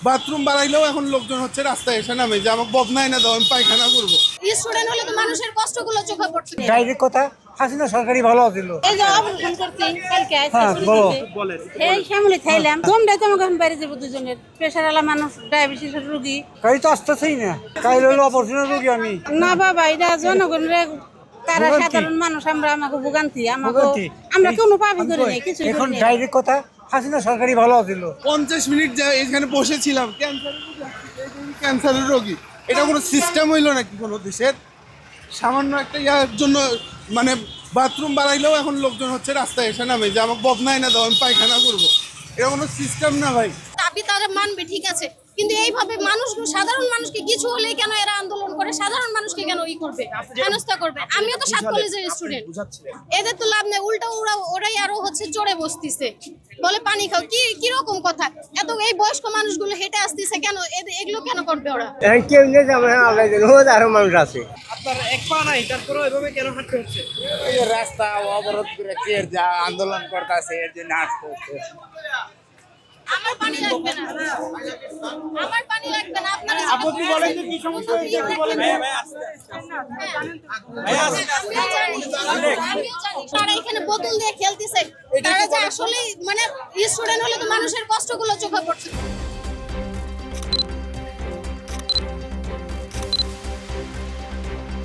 Bathroom বানাইলেও এখন লোকজন হচ্ছে রাস্তায় এসে নামে যে আমাকে বদনায় না দাও, আমি পায়খানা করবো। স্টুডেন্ট হলে তো মানুষের কষ্টগুলো চোখে পড়ছে। ডাইরেক্ট কথা, হাসিনা সরকারি ভালো ছিল। এই যে অপারেশন করছি কালকে হ্যাঁ, বলো। এই শ্যামলি খাইলাম দমটাই তো আমাকে এখন বাইরে যাবো দুজনের প্রেশার আলা মানুষ, ডায়াবেটিসের রোগী। গাড়ি তো আসতেছেই না, কাল হলো অপারেশনের রোগী আমি। না বাবা, এটা জনগণের, তারা ভোগান্তি। সাধারণ মানুষ, আমরা আমাকে ভোগান্তি, আমাকে ভোগান্তি। আমরা কোনো পাপই করি নাই, কিছু এখন ডাইরেক্ট কথা, হাসিনা সরকারি ভালো ছিল। 50 মিনিট এখানে বসেছিলাম, ক্যান্সারের রোগী। এটা কোনো সিস্টেম হইলো নাকি কোনো দেশের? সামান্য একটা ইয়ার জন্য মানে বাথরুম বানাইলেও এখন লোকজন হচ্ছে রাস্তায় এসে নামে যে আমাকে বদনায় না দাও, আমি পায়খানা করবো। এটা কোনো সিস্টেম না ভাই। দাবি তারা মানবে, ঠিক আছে, কিন্তু এইভাবে মানুষ, সাধারণ মানুষকে কিছু হলেই কেন এরা আন্দোলন করে, সাধারণ মানুষকে কেন করবে, হেনস্থা করবে? আমিও তো সাত কলেজের স্টুডেন্ট, এদের তো লাভ নেই, উল্টা ওরাই আরো হচ্ছে জোরে বসতিছে, বলে পানি খাও। কিরকম কথা? এত এই বয়স্ক মানুষগুলো হেঁটে আসতেছে কেন? এগুলো কেন করবে ওরা? কেউ নেই, আরো মানুষ আছে। আপনার এক পা নাই, তারপরে এভাবে কেন হাঁটতে হচ্ছে? এই যে রাস্তা অবরোধ করে যা আন্দোলন করতেছে, এর জন্য হাঁটতে হচ্ছে। আমার পানি লাগবে না, আমার পানি লাগবে না, আপনারা আপনি বলেন যে কি সমস্যা হয়েছে, আপনি বলেন। আমিও জানি তারা এখানে বোতল দিয়ে খেলতেছে, তারা যে আসলে মানে স্টুডেন্ট হলে তো মানুষের কষ্টগুলো চোখে পড়ছে।